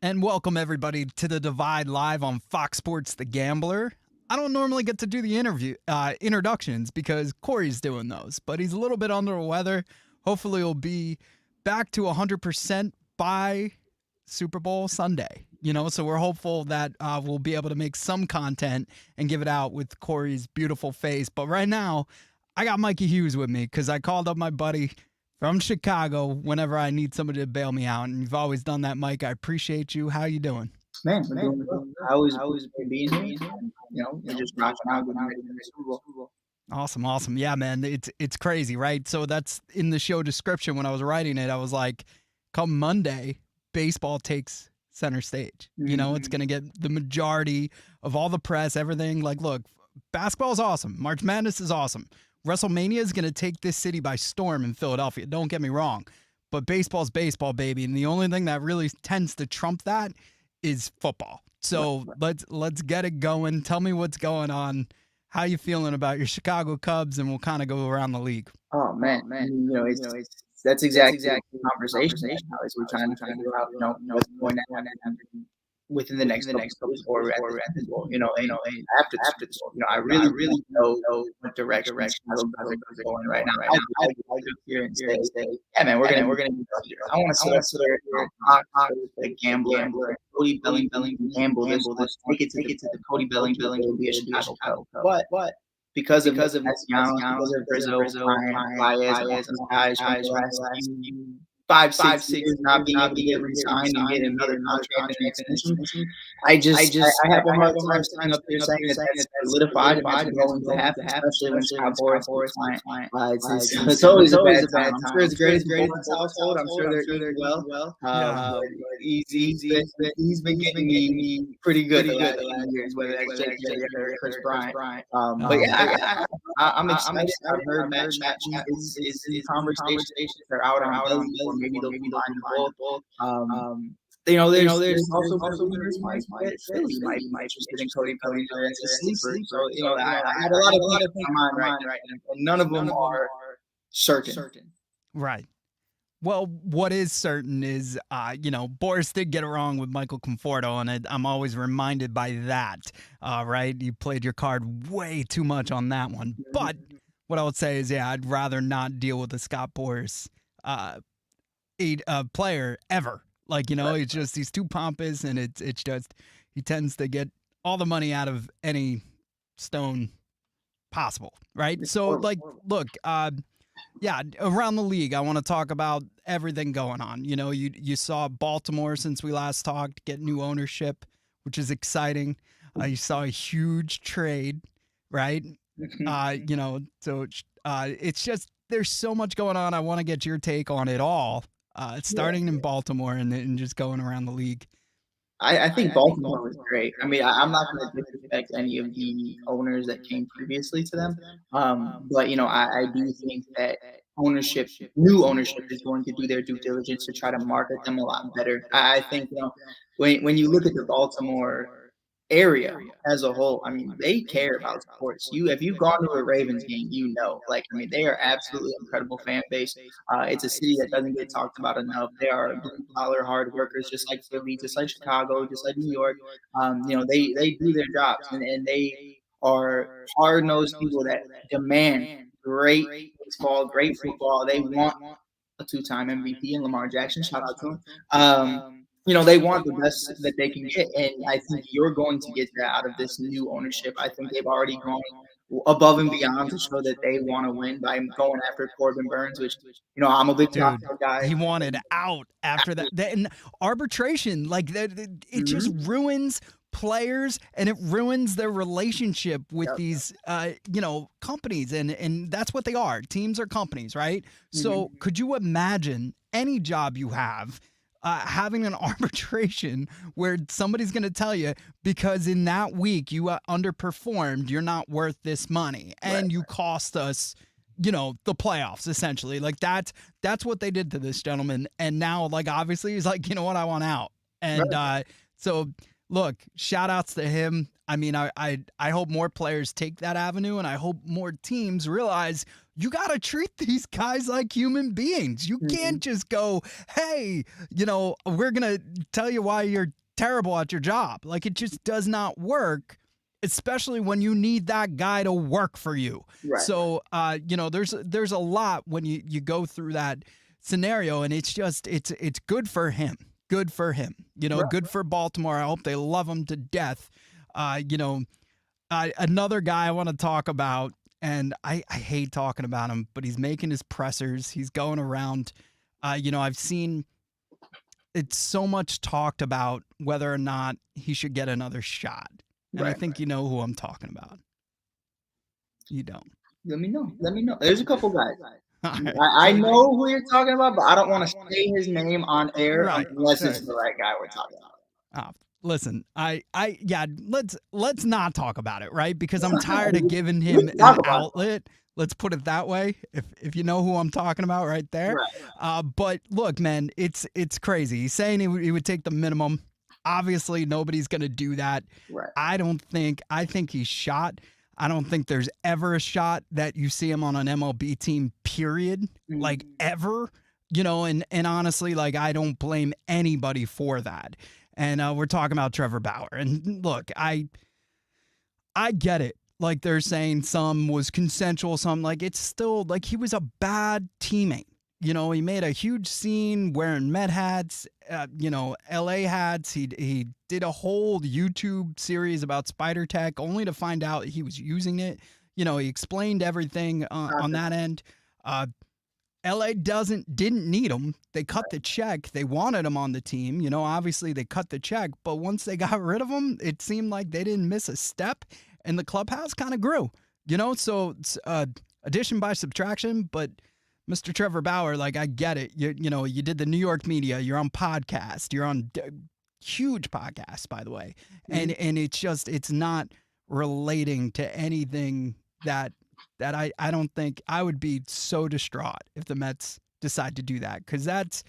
And welcome everybody to the Divide live on Fox Sports The Gambler. I don't normally get to do the introductions because Corey's doing those, but he's a little bit under the weather. Hopefully he'll be back to 100% by Super Bowl Sunday. So we're hopeful that we'll be able to make some content and give it out with Corey's beautiful face. But right now, I got Mikey Hughes with me because I called up my buddy from Chicago whenever I need somebody to bail me out. And you've always done that, Mike. I appreciate you. How you doing? Man, we're doing well. I always appreciate being here. We're just rocking out, getting ready for the Super Bowl. Awesome. Yeah, man, it's crazy, right? So that's in the show description when I was writing it. I was like, come Monday, baseball takes center stage. It's going to get the majority of all the press, everything. Like, look, basketball is awesome. March Madness is awesome. WrestleMania is going to take this city by storm in Philadelphia. Don't get me wrong. But baseball's baseball, baby. And the only thing that really tends to trump that is football. So let's get it going. Tell me what's going on. How you feeling about your Chicago Cubs? And we'll kind of go around the league. Oh man, that's exactly the conversation right now. Is we're trying to figure out what's going to happen within the next couple of or at this Bowl, and after this Bowl, I really know what direction Chicago Cubs are going right now. I sit here and say, yeah, man, we're gonna be up here. I want to sit here and talk the gambler, Cody Bellingham gamble this. Take it to the Cody Bellingham will be a Chicago Cub, but because of Castellanos, because of Rizzo, Baez, guys from the last 5, 6 years not being able to get re-signed and get another contract and extension, I have a hard time standing up here saying that that's solidified and that's going to happen, especially when Scott Boras is client. It's always a bad time. I'm sure it's great in his household. I'm sure they're doing well. He's been getting me pretty good the last few years, whether that's JJ or Chris Bryant. But yeah, I'm excited. I've heard Matt Chapman is in conversations. They're out on Belly, or maybe they'll be behind the ball. There's also rumors Philly might be interested in Cody Bellinger as a sleeper. So I had a lot of things in my mind right now, and none of them are certain. Right. Well, what is certain is, Boris did get it wrong with Michael Conforto, and I'm always reminded by that, right? You played your card way too much on that one. But what I would say is, yeah, I'd rather not deal with a Scott Boris player ever. Like, he's too pompous, and it's just he tends to get all the money out of any stone possible, right? So, like, look, yeah, around the league, I want to talk about everything going on. You saw Baltimore since we last talked get new ownership, which is exciting. You saw a huge trade, right? So it's just there's so much going on. I want to get your take on it all. Starting in Baltimore and just going around the league. I think Baltimore was great. I mean, I'm not going to disrespect any of the owners that came previously to them, but I do think that new ownership, is going to do their due diligence to try to market them a lot better. I think when you look at the Baltimore area as a whole, I mean, they care about sports. If you've gone to a Ravens game, they are absolutely incredible fan base. It's a city that doesn't get talked about enough. They are blue collar hard workers, just like Philly, just like Chicago, just like New York. They do their jobs, and they are hard nosed people that demand great baseball, great football. They want a 2-time MVP in Lamar Jackson. Shout out to him. They want the best that they can get, and I think you're going to get that out of this new ownership. I think they've already gone above and beyond to show that they want to win by going after Corbin Burns, which I'm a big guy. He wanted out after that. And arbitration, like it just ruins players and it ruins their relationship with these companies, and that's what they are. Teams are companies, right? So could you imagine any job you have having an arbitration where somebody's going to tell you, because in that week you underperformed, you're not worth this money, and you cost us, the playoffs, essentially. Like that's what they did to this gentleman. And now, like, obviously he's like, you know what, I want out. And so look, shout outs to him. I mean, I hope more players take that avenue, and I hope more teams realize you got to treat these guys like human beings. You can't just go, hey, we're going to tell you why you're terrible at your job. Like, it just does not work, especially when you need that guy to work for you. Right. So, there's a lot when you go through that scenario, and it's just, it's good for him. Good for him. Good for Baltimore. I hope they love him to death. Another guy I want to talk about, and I hate talking about him, but he's making his pressers. He's going around. I've seen it's so much talked about whether or not he should get another shot. And I think you know who I'm talking about. You don't. Let me know. There's a couple guys. I know who you're talking about, but I don't want to say his name on air unless it's the right guy we're talking about. Listen, let's not talk about it, right? Because I'm tired of giving him an outlet. Let's put it that way. If you know who I'm talking about right there. Right. But look, man, it's crazy. He's saying he would take the minimum. Obviously, nobody's going to do that. Right. I think he's shot. I don't think there's ever a shot that you see him on an MLB team, period. Like, ever. And honestly, like, I don't blame anybody for that. And we're talking about Trevor Bauer. And look, I get it. Like, they're saying some was consensual, some, like, it's still, like, he was a bad teammate. He made a huge scene wearing Met hats, LA hats. He did a whole YouTube series about Spider Tech, only to find out he was using it. He explained everything on that end. LA didn't need him. They cut the check. They wanted him on the team. Obviously they cut the check, but once they got rid of him, it seemed like they didn't miss a step, and the clubhouse kind of grew. So it's addition by subtraction. But Mr. Trevor Bauer, like, I get it. You did the New York media. You're on podcast. You're on huge podcasts, by the way, and it's not relating to anything that I don't think. I would be so distraught if the Mets decide to do that, because that's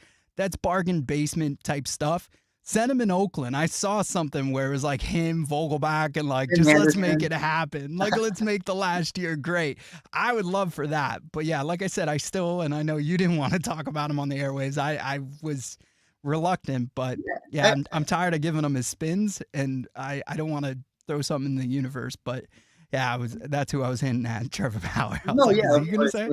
bargain basement type stuff. Send him in Oakland. I saw something where it was like him, Vogelback, and like, just let's make it happen. Like, let's make the last year great. I would love for that. But yeah, like I said, and I know you didn't want to talk about him on the airwaves. I was reluctant, but yeah, I'm tired of giving him his spins, and I don't want to throw something in the universe, but yeah, that's who I was hinting at, Trevor Bauer. No, like, yeah, you gonna say?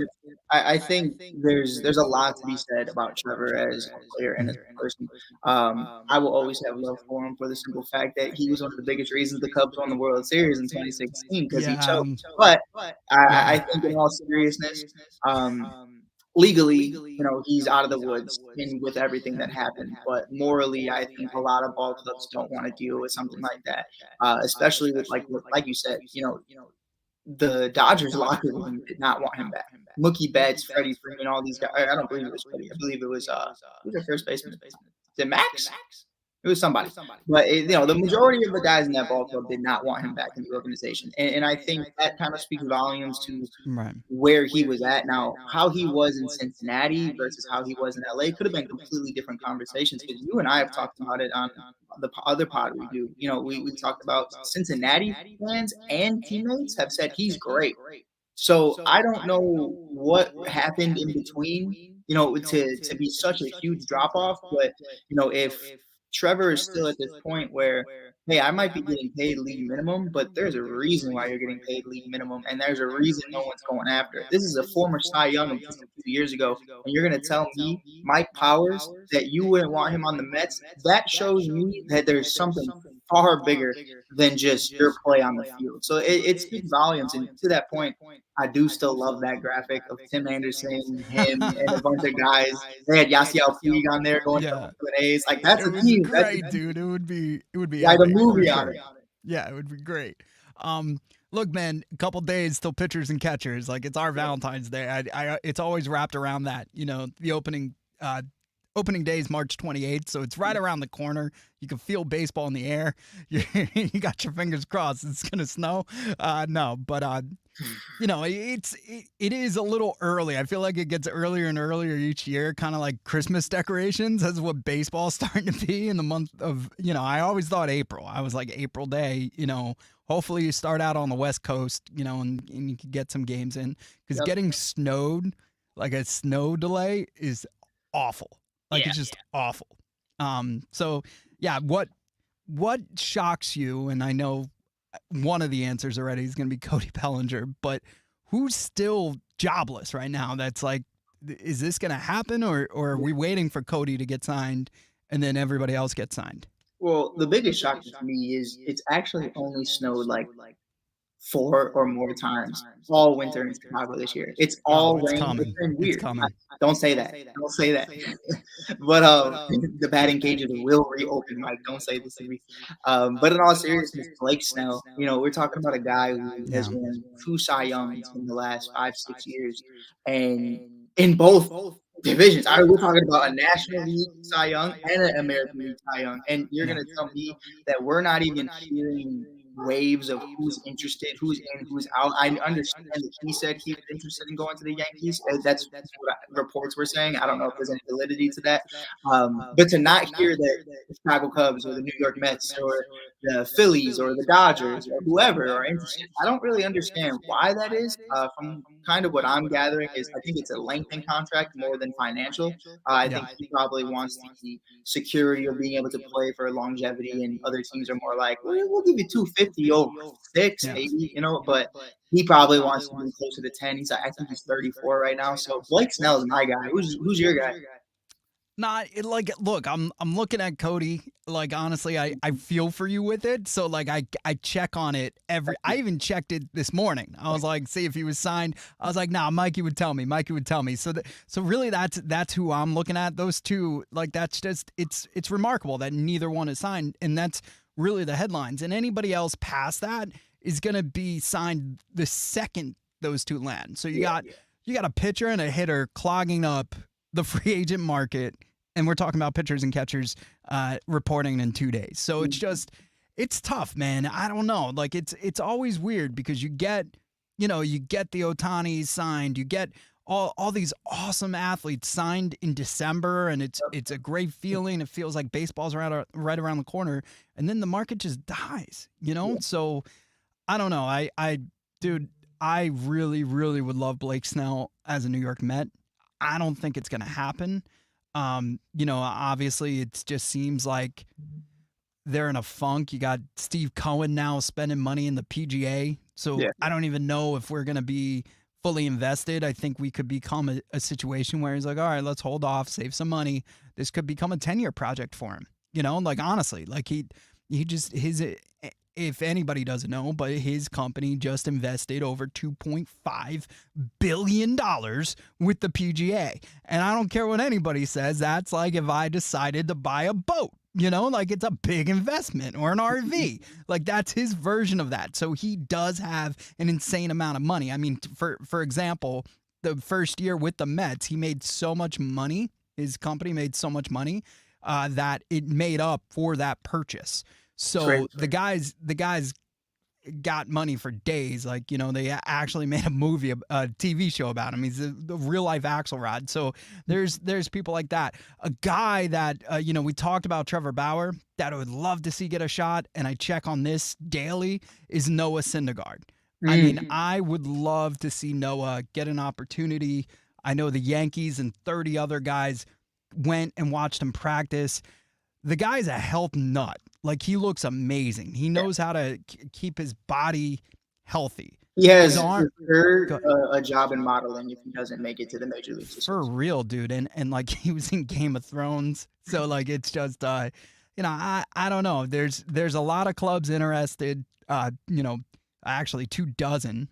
I think there's a lot to be said about Trevor as a player and as a person. I will always have love for him for the simple fact that he was one of the biggest reasons the Cubs won the World Series in 2016, because he choked. But I think, in all seriousness, legally, he's out of the woods with everything that happened. But morally, I think a lot of ball clubs don't want to deal with something like that, especially with like you said, the Dodgers locker room did not want him back. Mookie Betts, Freddie Freeman, all these guys. I don't believe it was Freddie. I believe it was who's their first baseman? Is it Max? It was somebody. But the majority of the guys in that ball club did not want him back in the organization, and I think that kind of speaks volumes to where he was at. Now, how he was in Cincinnati versus how he was in LA could have been completely different conversations, because you and I have talked about it on the other pod we do. We talked about Cincinnati fans and teammates have said he's great. So I don't know what happened in between, to be such a huge drop off. But if Trevor is still at this point where, hey, I might be getting paid league minimum, but there's a reason why you're getting paid league minimum, and there's a reason no one's going after it. This is a former Cy Young of just a few years ago, and you're going to tell me, Mike Powers, that you wouldn't want him on the Mets? That shows me that there's something far bigger than just your play on the field. So it speaks volumes, and to that point, I do still love that graphic of Tim Anderson, him, and a bunch of guys. They had Yasiel Puig on there going for A's. Like, that's a team. Great, dude. It would be like a movie on it. Yeah, it would be great. Look, man, a couple days till pitchers and catchers. Like, it's our Valentine's Day. It's always wrapped around that. The opening day is March 28th, so it's right around the corner. You can feel baseball in the air. You got your fingers crossed. It's gonna snow. No, but it is a little early. I feel like it gets earlier and earlier each year, kind of like Christmas decorations. That's what baseball's starting to be in the month of, I always thought April. I was like April Day, hopefully you start out on the West Coast, and you can get some games in because Yep. getting snowed, like a snow delay is awful. Like Yeah. it's just awful. So yeah, what shocks you? And I know one of the answers already is going to be Cody Bellinger, but who's still jobless right now? That's like, is this going to happen, or are we waiting for Cody to get signed and then everybody else gets signed? Well, the biggest shock to me is it's actually only snowed like 4 or more times all winter in Chicago this year. It's Oh, all it's rain. It's coming. been It's weird. coming. Don't say that. Don't say that. But the batting cages will reopen, Mike. Don't say this to me. But in all seriousness, Blake Snell, we're talking about a guy who has Yeah. won 2 Cy Youngs in the last 5, 6 years, and in both divisions. We're talking about a National League Cy Young and an American League Cy Young, and you're Yeah. gonna tell me that we're not even hearing waves of who's interested, who's in, who's out. I understand that he said he was interested in going to the Yankees. That's what reports were saying. I don't know if there's any validity to that. But to not hear that the Chicago Cubs or the New York Mets or the Phillies or the Dodgers or whoever are interested, I don't really understand why that is. From kind of what I'm gathering is I think it's a lengthened contract more than financial. I Yeah. think he probably wants the security of being able to play for longevity, and other teams are more like, we'll give you 250 over 6, Yeah. maybe, but he probably wants to be closer to 10. I think he's 34 right now. So Blake Snell is my guy. Who's your guy? Not it, like look, I'm looking at Cody. Like honestly, I feel for you with it. So like I check on it I even checked it this morning. I was like, see if he was signed. I was like, nah, Mikey would tell me. Mikey would tell me. So really that's who I'm looking at. Those two, like that's just it's remarkable that neither one is signed, and that's really the headlines. And anybody else past that is gonna be signed the second those two land. So you got a pitcher and a hitter clogging up the free agent market, and we're talking about pitchers and catchers reporting in 2 days. So it's tough, man. I don't know. Like it's always weird because you get the Otanis signed, you get all these awesome athletes signed in December, and it's a great feeling. It feels like baseball's right around the corner, and then the market just dies. So I don't know. Dude, I really, really would love Blake Snell as a New York Met. I don't think it's going to happen. Obviously, it just seems like they're in a funk. You got Steve Cohen now spending money in the PGA. So Yeah. I don't even know if we're going to be fully invested. I think we could become a situation where he's like, all right, let's hold off, save some money. This could become a 10-year project for him. Like honestly, like he just, if anybody doesn't know, but his company just invested over $2.5 billion with the PGA. And I don't care what anybody says. That's like if I decided to buy a boat, like it's a big investment, or an RV. Like that's his version of that. So he does have an insane amount of money. I mean, for example, the first year with the Mets, he made so much money. His company made so much money that it made up for that purchase. So the guys got money for days. Like, they actually made a movie, a TV show about him. He's the real life Axelrod. So there's people like that. A guy that, we talked about, Trevor Bauer, that I would love to see get a shot, and I check on this daily, is Noah Syndergaard. I mean, I would love to see Noah get an opportunity. I know the Yankees and 30 other guys went and watched him practice. The guy's a health nut. Like, he looks amazing. He knows how to keep his body healthy. He has His arm, a job in modeling if he doesn't make it to the major leagues. for real, dude. And like, he was in Game of Thrones. So like, it's just, I don't know. There's a lot of clubs interested, actually 24,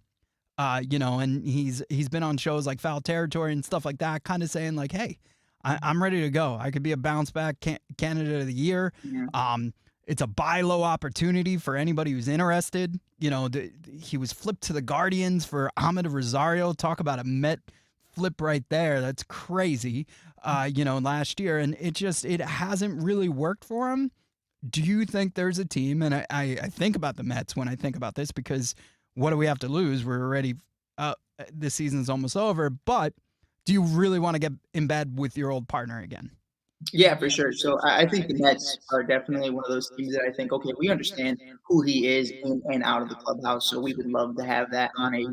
and he's been on shows like Foul Territory and stuff like that, kind of saying like, hey, I'm ready to go. I could be a bounce back candidate of the year. Yeah. It's a buy low opportunity for anybody who's interested. He was flipped to the Guardians for Ahmed Rosario. Talk about a Met flip right there. That's crazy. Last year, and it hasn't really worked for him. Do you think there's a team? And I think about the Mets when I think about this, because what do we have to lose? We're already, this season's almost over, but do you really want to get in bed with your old partner again? Yeah, for sure. So I think the Nets are definitely one of those teams that I think, okay, we understand who he is in and out of the clubhouse, so we would love to have that on a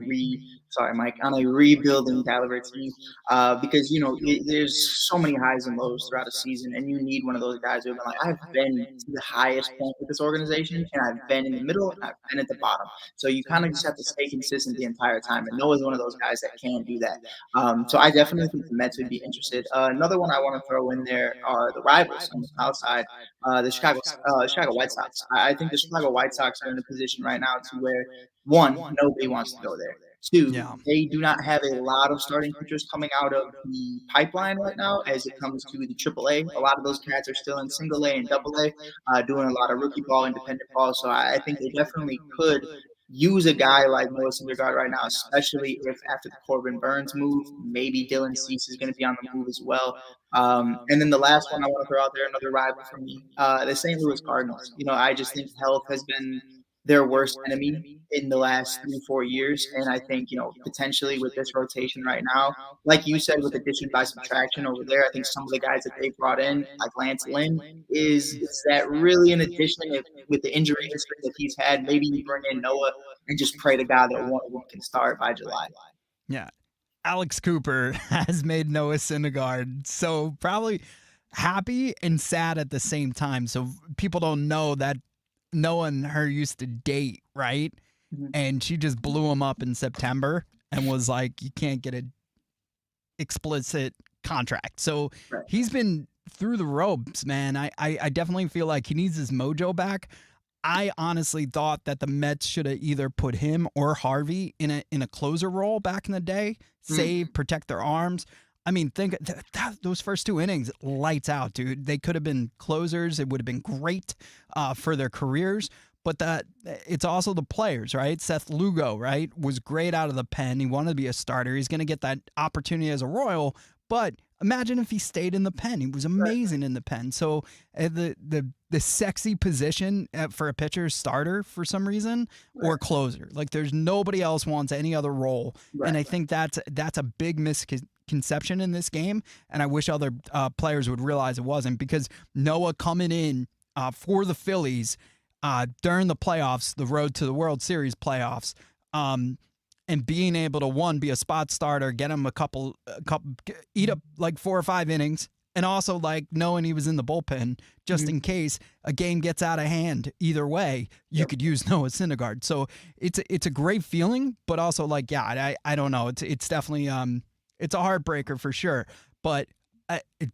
sorry, Mike, on a rebuilding caliber team, because there's so many highs and lows throughout a season, and you need one of those guys who've been like, I've been to the highest point with this organization, and I've been in the middle, and I've been at the bottom. So you kind of just have to stay consistent the entire time, and Noah's one of those guys that can do that. So I definitely think the Mets would be interested. Another one I want to throw in there are the rivals on the south side, the Chicago White Sox. I think the Chicago White Sox are in a position right now to where, one, nobody wants to go there. Two, Yeah. they do not have a lot of starting pitchers coming out of the pipeline right now as it comes to the AAA. A lot of those cats are still in single A and double A, doing a lot of rookie ball, independent ball. So I think they definitely could use a guy like Noah Syndergaard right now, especially if after the Corbin Burns move, maybe Dylan Cease is going to be on the move as well. And then the last one I want to throw out there, another rival for me, the St. Louis Cardinals. I just think health has been their worst enemy in the last 3-4 years. And I think, potentially with this rotation right now, like you said, with addition by subtraction over there, I think some of the guys that they brought in, like Lance Lynn, is that really an addition with the injury history that he's had? Maybe you bring in Noah and just pray to God that one of them can start by July. Yeah. Alex Cooper has made Noah Syndergaard so probably happy and sad at the same time. So people don't know that Noah and her used to date, right? Mhm. And she just blew him up in September and was like, you can't get an explicit contract. So Right. he's been through the ropes, man. I definitely feel like he needs his mojo back. I honestly thought that the Mets should have either put him or Harvey in a closer role back in the day, save, protect their arms. I mean, think those first 2 innings, lights out, dude. They could have been closers. It would have been great for their careers. But it's also the players, right? Seth Lugo, right, was great out of the pen. He wanted to be a starter. He's going to get that opportunity as a Royal. But imagine if he stayed in the pen. He was amazing in the pen. So the sexy position for a pitcher is starter for some reason or closer. Like there's nobody else wants any other role. Right. And I think that's a big misconception in this game. And I wish other players would realize it wasn't, because Noah coming in for the Phillies during the playoffs, the road to the World Series playoffs, and being able to be a spot starter, get him a couple, eat up like 4 or 5 innings, and also like knowing he was in the bullpen just in case a game gets out of hand. Either way, you could use Noah Syndergaard. So it's a great feeling, but also like, yeah, I don't know. It's definitely it's a heartbreaker for sure. But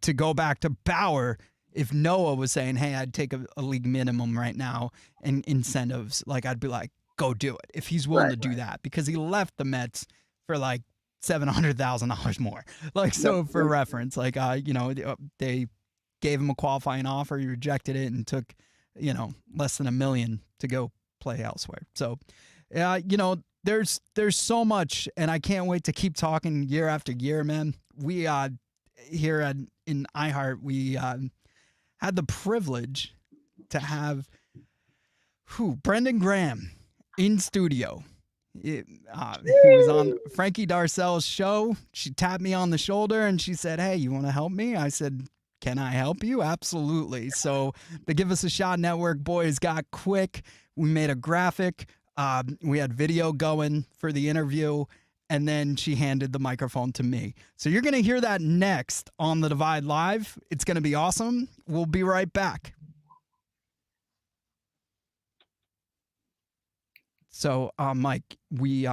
to go back to Bauer, if Noah was saying, hey, I'd take a league minimum right now and incentives, like I'd be like, go do it. If he's willing to do that, because he left the Mets for like $700,000 more. Like, so for reference, like, they gave him a qualifying offer. He rejected it and took, less than $1 million to go play elsewhere. So, there's so much, and I can't wait to keep talking year after year, man. We, here in iHeart, we, had the privilege to have Brendan Graham in studio. He was on Frankie Darcel's show. She tapped me on the shoulder and she said, hey, you want to help me? I said, can I help you? Absolutely. So the Give Us a Shot Network boys got quick. We made a graphic. We had video going for the interview. And then she handed the microphone to me. So you're going to hear that next on The Divide Live. It's going to be awesome. We'll be right back. So, Mike, we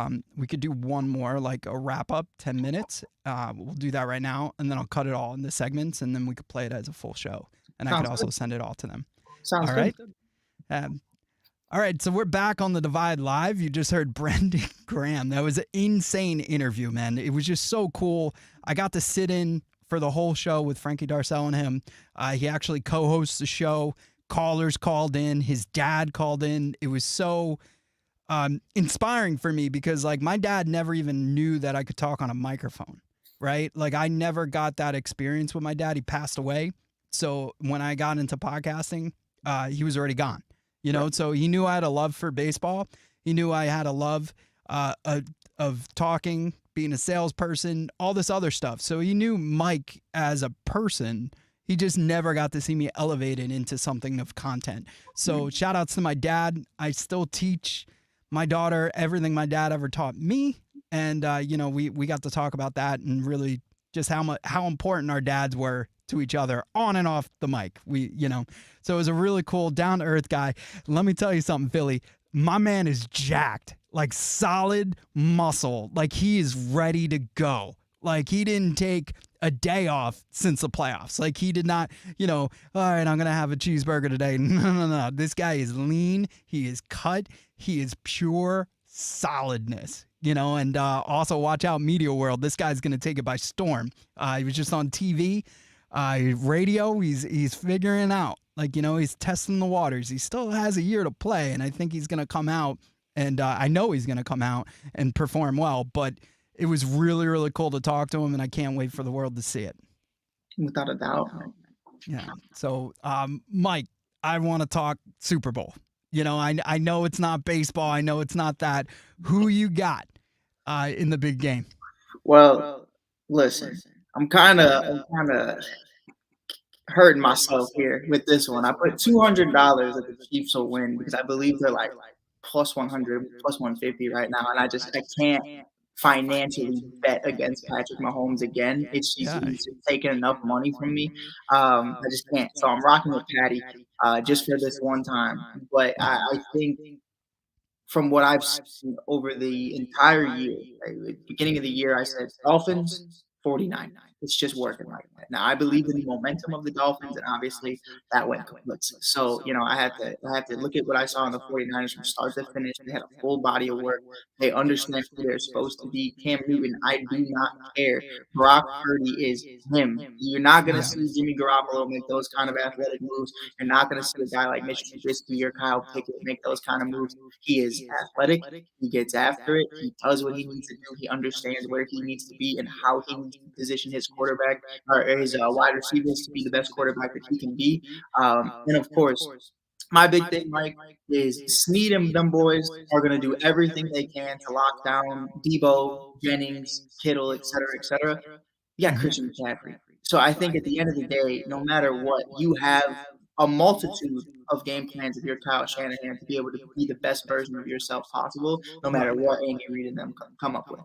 could do one more, like a wrap up, 10 minutes. We'll do that right now, and then I'll cut it all into segments, and then we could play it as a full show. And I could also send it all to them. Sounds all right. All right, so we're back on The Divide Live. You just heard Brendan Graham. That was an insane interview, man. It was just so cool. I got to sit in for the whole show with Frankie Darcel and him. He actually co-hosts the show. Callers called in. His dad called in. It was so inspiring for me because, like, my dad never even knew that I could talk on a microphone, right? Like, I never got that experience with my dad. He passed away. So when I got into podcasting, he was already gone. So he knew I had a love for baseball. He knew I had a love of talking, being a salesperson, all this other stuff. So he knew Mike as a person. He just never got to see me elevated into something of content. So shout outs to my dad. I still teach my daughter everything my dad ever taught me. And, we got to talk about that and really just how important our dads were to each other on and off the mic. So it was a really cool down to earth guy. Let me tell you something, Philly. My man is jacked, like solid muscle. Like he is ready to go. Like he didn't take a day off since the playoffs. Like he did not, all right, I'm going to have a cheeseburger today. No. This guy is lean. He is cut. He is pure solidness, and also watch out Media World. This guy's going to take it by storm. He was just on TV, radio. He's figuring out, he's testing the waters. He still has a year to play, and I think he's going to come out, and I know he's going to come out and perform well, but it was really, really cool to talk to him, and I can't wait for the world to see it. Without a doubt. Yeah. So, Mike, I want to talk Super Bowl. I know it's not baseball. I know it's not that. Who you got in the big game? Well, listen, I'm kind of hurting myself here with this one. I put $200 that the Chiefs will win because I believe they're like plus 100, plus 150 right now, and I can't financially bet against Patrick Mahomes again. He's taking enough money from me. I just can't. So I'm rocking with Patty just for this one time. But I think from what I've seen over the entire year, at the beginning of the year, I said Dolphins, 49. It's just working like that. Now I believe in the momentum of the Dolphins, and obviously that went complete. So I have to look at what I saw in the 49ers from start to finish. They had a full body of work. They understand who they're supposed to be. Cam Newton, I do not care. Brock Purdy is him. You're not gonna see Jimmy Garoppolo make those kind of athletic moves. You're not gonna see a guy like Mitch Trubisky or Kyle Pickett make those kind of moves. He is athletic. He gets after it. He does what he needs to do. He understands where he needs to be and how he needs to position his quarterback or his wide receivers to be the best quarterback that he can be. And of course, my big thing, Mike, is Snead and them boys are going to do everything they can to lock down Debo, Jennings, Kittle, et cetera. You got Christian McCaffrey. So I think at the end of the day, no matter what, you have a multitude of game plans if you're Kyle Shanahan to be able to be the best version of yourself possible, no matter what Andy Reid and them come up with.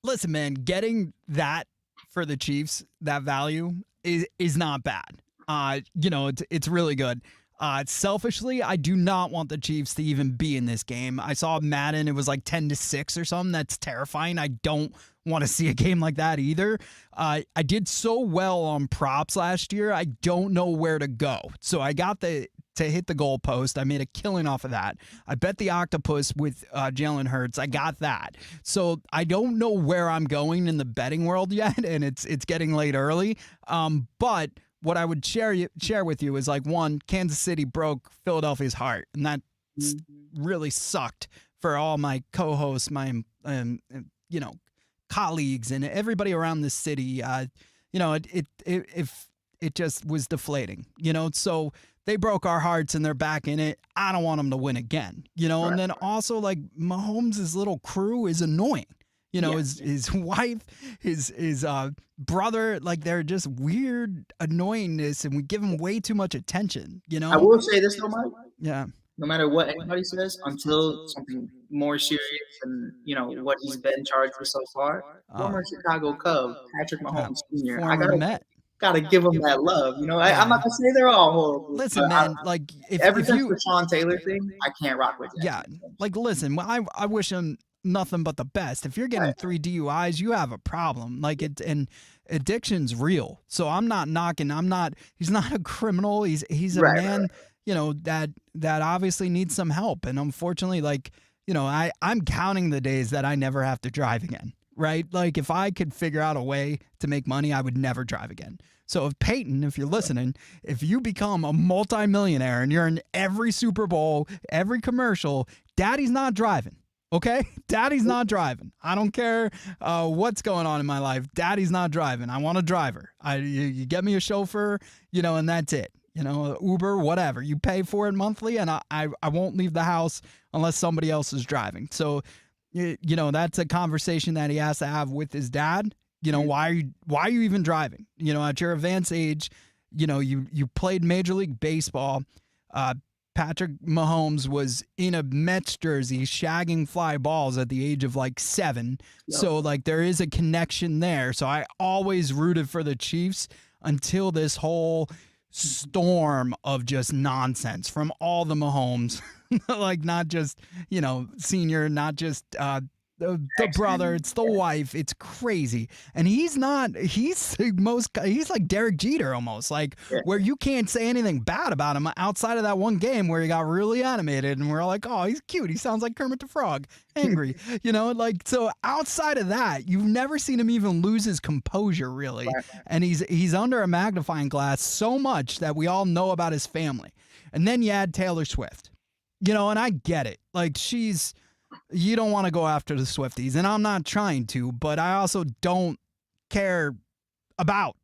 Listen, man, getting that for the Chiefs, that value is not bad. It's really good. Selfishly, I do not want the Chiefs to even be in this game. I saw Madden, it was like 10-6 or something. That's terrifying. I don't want to see a game like that either. I did so well on props last year. I don't know where to go. So I got to hit the goalpost. I made a killing off of that. I bet the octopus with Jalen Hurts. I got that. So I don't know where I'm going in the betting world yet, and it's getting late early. But what I would share with you is one, Kansas City broke Philadelphia's heart, and that really sucked for all my co-hosts, my colleagues, and everybody around the city. It just was deflating. So they broke our hearts and they're back in it. I don't want them to win again, Right. And then also Mahomes' little crew is annoying. His wife, his brother, they're just weird annoyingness, and we give him way too much attention. I will say this though, Mike. Yeah. No matter what anybody says, until something more serious than what he's been charged with so far, former Chicago Cub Patrick Mahomes Sr. I gotta give him that love. I'm not gonna say they're all horrible. Listen, man, if you the Sean Taylor thing, I can't rock with that. Yeah, listen, I wish him nothing but the best. If you're getting 3 DUIs, you have a problem. And addiction's real. So I'm not knocking. He's not a criminal. He's a man. Right. That obviously needs some help. And unfortunately, I'm counting the days that I never have to drive again. Right? If I could figure out a way to make money, I would never drive again. So if Peyton, if you're listening, if you become a multimillionaire and you're in every Super Bowl, every commercial, Daddy's not driving. Okay? Daddy's not driving. I don't care what's going on in my life. Daddy's not driving. I want a driver. You get me a chauffeur, and that's it. Uber, whatever. You pay for it monthly, and I won't leave the house unless somebody else is driving. So, that's a conversation that he has to have with his dad. Why are you even driving? At your advanced age, you played Major League Baseball. Patrick Mahomes was in a Mets jersey shagging fly balls at the age of like 7. Yep. So like there is a connection there. So I always rooted for the Chiefs until this whole storm of just nonsense from all the Mahomes, like not just, senior, not just the brother, it's the wife. It's crazy. And he's like Derek Jeter almost, like where you can't say anything bad about him outside of that one game where he got really animated and we're like, oh, he's cute. He sounds like Kermit the Frog, angry, so outside of that, you've never seen him even lose his composure really. Right. And he's under a magnifying glass so much that we all know about his family. And then you add Taylor Swift, and I get it. Like you don't want to go after the Swifties, and I'm not trying to, but I also don't care about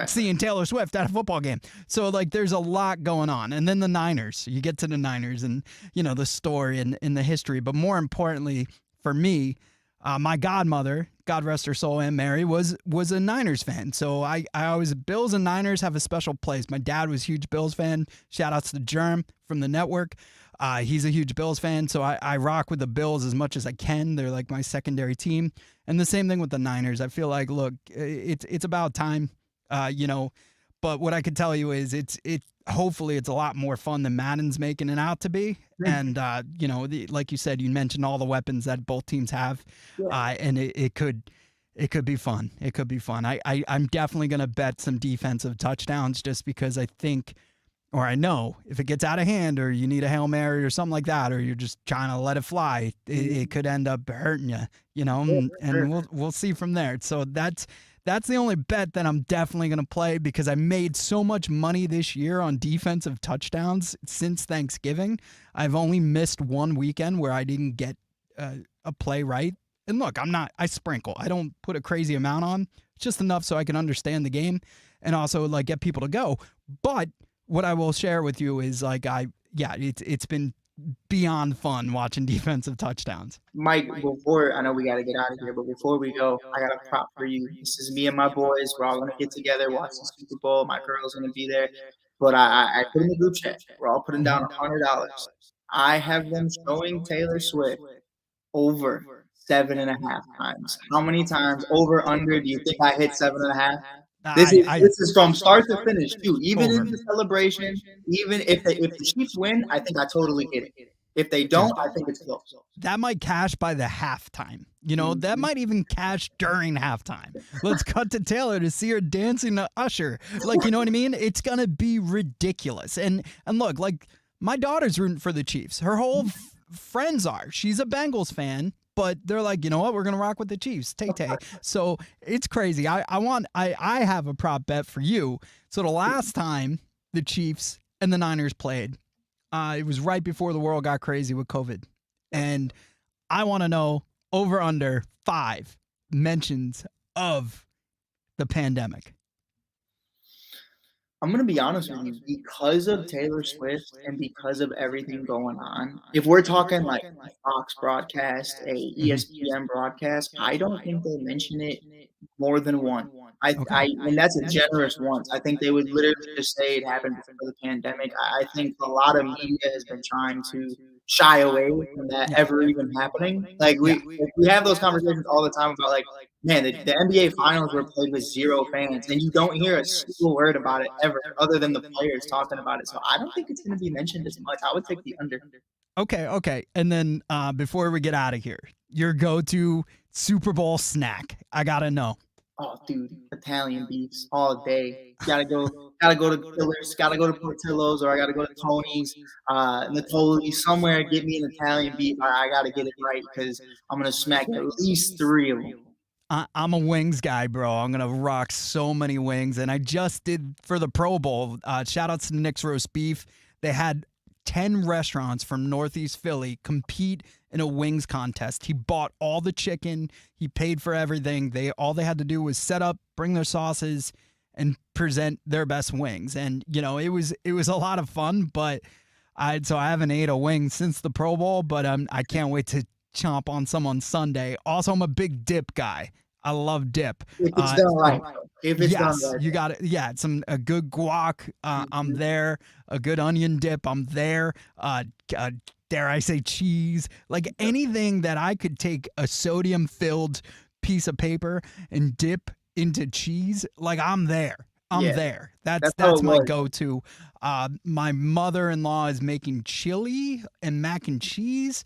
seeing Taylor Swift at a football game. So, like, there's a lot going on. And then the Niners. You get to the Niners and, the story and the history. But more importantly, for me, my godmother, God rest her soul, Aunt Mary, was a Niners fan. So I always, Bills and Niners have a special place. My dad was a huge Bills fan. Shout outs to Germ from the network. He's a huge Bills fan, so I rock with the Bills as much as I can. They're like my secondary team. And the same thing with the Niners. I feel like, look, it's about time, but what I could tell you is hopefully it's a lot more fun than Madden's making it out to be. And, like you said, you mentioned all the weapons that both teams have, and it could be fun. It could be fun. I'm definitely going to bet some defensive touchdowns just because I think – or I know if it gets out of hand or you need a Hail Mary or something like that, or you're just trying to let it fly, it could end up hurting you, and we'll see from there. So that's the only bet that I'm definitely going to play because I made so much money this year on defensive touchdowns since Thanksgiving. I've only missed one weekend where I didn't get a play right. And look, I sprinkle. I don't put a crazy amount on. It's just enough so I can understand the game and also like get people to go. But what I will share with you is it's been beyond fun watching defensive touchdowns. Mike, before I know we got to get out of here, but before we go, I got a prop for you. This is me and my boys. We're all gonna get together, watch the Super Bowl. My girl's gonna be there, but I put in the group chat. We're all putting down $100. I have them showing Taylor Swift over 7.5 times. How many times over under do you think I hit 7.5? This is from start to finish too. Even in the celebration, even if the Chiefs win, I think I totally get it. If they don't, I think it's close. That might cash by the halftime. That might even cash during halftime. Let's cut to Taylor to see her dancing to Usher. Like, you know what I mean? It's going to be ridiculous. And look, like my daughter's rooting for the Chiefs. Her whole friends are. She's a Bengals fan. But they're like, you know what? We're gonna rock with the Chiefs, Tay. So it's crazy. I have a prop bet for you. So the last time the Chiefs and the Niners played, it was right before the world got crazy with COVID, and I want to know over under 5 mentions of the pandemic. I'm going to be honest with you, because of Taylor Swift and because of everything going on, if we're talking like a Fox broadcast, a ESPN broadcast, I don't think they mention it more than one. And that's a generous once. I think they would literally just say it happened before the pandemic. I think a lot of media has been trying to shy away from that ever even happening. Like we have those conversations all the time about like, man, the NBA finals were played with 0 fans, and you don't hear a single word about it ever, other than the players talking about it. So I don't think it's going to be mentioned as much. I would take the under. Okay. And then before we get out of here, your go-to Super Bowl snack. I gotta know. Oh, dude, Italian beefs all day. Gotta go to Killers, gotta go to Portillo's, or I gotta go to Tony's, Natoli, somewhere. Get me an Italian beef. I gotta get it right because I'm gonna smack at least 3 of them. I'm a wings guy, bro. I'm going to rock so many wings. And I just did for the Pro Bowl, shout outs to Nick's Roast Beef. They had 10 restaurants from Northeast Philly compete in a wings contest. He bought all the chicken. He paid for everything. All they had to do was set up, bring their sauces, and present their best wings. And it was a lot of fun, but I haven't ate a wing since the Pro Bowl, but I can't wait to chomp on some on Sunday. Also, I'm a big dip guy. I love dip. If it's done right. If it's done Yes, right. you got it. Yeah, a good guac. I'm there. A good onion dip. I'm there. Dare I say cheese? Like anything that I could take a sodium-filled piece of paper and dip into cheese, like I'm there. I'm Yeah. there. That's That's how it my was. go-to. My mother-in-law is making chili and mac and cheese.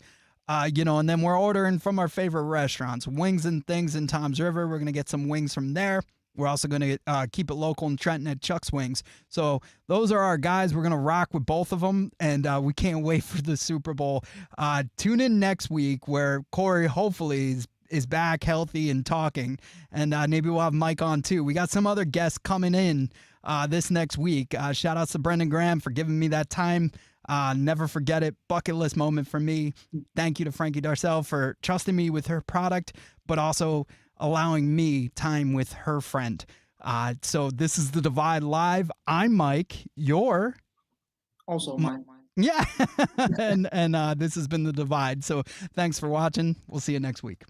And then we're ordering from our favorite restaurants, Wings and Things in Tom's River. We're gonna get some wings from there. We're also going to keep it local in Trenton at Chuck's Wings. So those are our guys. We're going to rock with both of them, and we can't wait for the Super Bowl. Tune in next week where Corey hopefully is back healthy and talking, and maybe we'll have Mike on too. We got some other guests coming in this next week. Shout outs to Brendan Graham for giving me that time. Never forget it. Bucket list moment for me. Thank you to Frankie Darcel for trusting me with her product, but also allowing me time with her friend. So this is The Divide Live. I'm Mike. You're Also, mine. yeah. and this has been The Divide. So thanks for watching. We'll see you next week.